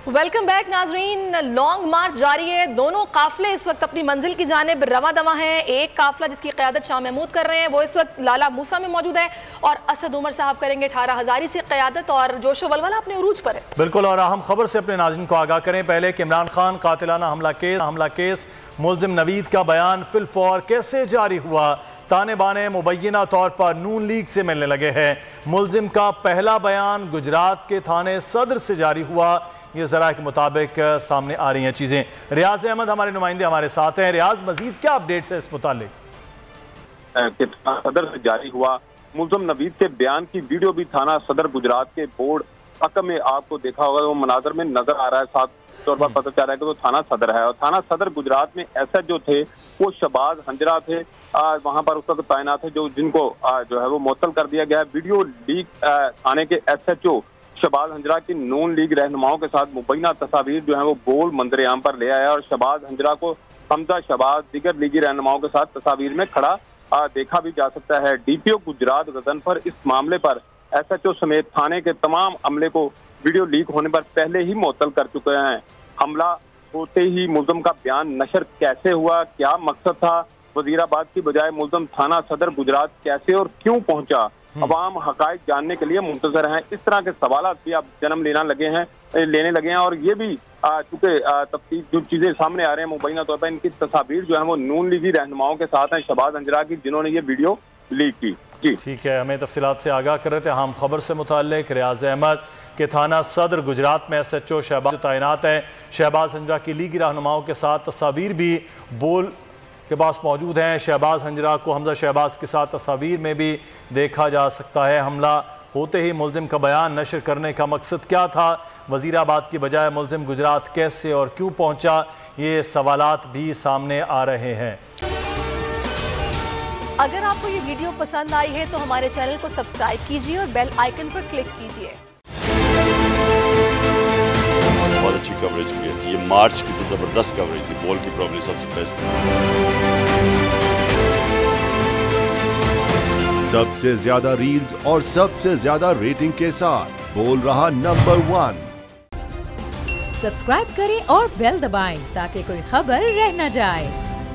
Welcome back नाजरीन। Long मार्च जारी है। दोनों काफिले इस वक्त अपनी मंजिल की जानिब रवा दवा हैं। एक काफिला जिसकी क़यादत शाह महमूद कर रहे हैं, वो इस वक्त लाला मूसा में मौजूद है, और असद उमर साहब करेंगे 18 हज़ारी से क़यादत, और जोशो वलवला अपने उरूज पर है। बिल्कुल, और अहम खबर से अपने नाज़रीन को आगाह करें। पहले कि इमरान खान कातिलाना हमला केस मुल्ज़िम नवीद का बयान फिलफौर कैसे जारी हुआ। ताने बाने मुबैना तौर पर नून लीग से मिलने लगे हैं। मुल्ज़िम का पहला बयान गुजरात के थाने सदर से जारी हुआ। ये ज़रा के मुताबिक सामने आ रही हैं चीज़ें। रियाज अहमद हमारे नुमाइंदे हमारे साथ हैं। रियाज, मजीद क्या अपडेट्स है इस मुतालिक? सदर से जारी हुआ मुल्ज़िम नवीद के बयान की वीडियो भी थाना सदर गुजरात के बोर्ड अकम में आपको देखा होगा, वो मनाजर में नजर आ रहा है। साथ तौर पर पता चल रहा है कि वो थाना सदर है, और थाना सदर गुजरात में एसएचओ थे वो शहबाज हंजरा थे। वहां पर उस वक्त तैनात थे, जिनको जो है वो मुअत्तल कर दिया गया है। वीडियो लीक थाने के एसएचओ शहबाज हंजरा की नून लीग रहनुमाओं के साथ मुबैना तस्वीर जो है वो गोल मंजर-ए-आम पर ले आया, और शहबाज हंजरा को हमजा शहबाज दीगर लीगी रहनुमाओं के साथ तस्वीर में खड़ा देखा भी जा सकता है। डीपीओ गुजरात गजनफर इस मामले पर एसएचओ समेत थाने के तमाम अमले को वीडियो लीक होने पर पहले ही मुअत्तल कर चुके हैं। हमला होते ही मुल्ज़िम का बयान नशर कैसे हुआ, क्या मकसद था, वजीराबाद की बजाय मुल्ज़िम थाना सदर गुजरात कैसे और क्यों पहुंचा, अवाम हकायक जानने के लिए मुंतजर हैं। इस तरह के सवाल भी अब जन्म लेने लगे हैं, और ये भी चूंकि तफ्तीश जो चीजें सामने आ रहे हैं मुबैना तौर पर, इनकी तस्वीर जो है वो नून लीगी रहनुमाओं के साथ हैं, शहबाज हंजरा की, जिन्होंने ये वीडियो लीक की। जी ठीक है, हमें तफसीलात से आगाह कर रहे थे हम खबर से मुताल्लिक रियाज अहमद के थाना सदर गुजरात में एसएचओ शहबाज तैनात है। शहबाज हंजरा की लीगी रहनुमाओं के साथ तस्वीर भी बोल के पास मौजूद हैं। शहबाज हंजरा को हमजा शहबाज के साथ तस्वीर में भी देखा जा सकता है। हमला होते ही मुल्ज़िम का बयान नशर करने का मकसद क्या था, वजीराबाद की बजाय मुल्ज़िम गुजरात कैसे और क्यों पहुंचा, ये सवालात भी सामने आ रहे हैं। अगर आपको ये वीडियो पसंद आई है तो हमारे चैनल को सब्सक्राइब कीजिए और बेल आइकन पर क्लिक कीजिए। बहुत अच्छी कवरेज की है, ये मार्च की तो जबरदस्त कवरेज थी, बॉल की प्रॉब्लम सबसे बेस्ट थी। सबसे ज्यादा रील्स और सबसे ज्यादा रेटिंग के साथ बोल रहा नंबर 1। सब्सक्राइब करें और बेल दबाएं ताकि कोई खबर रह न जाए।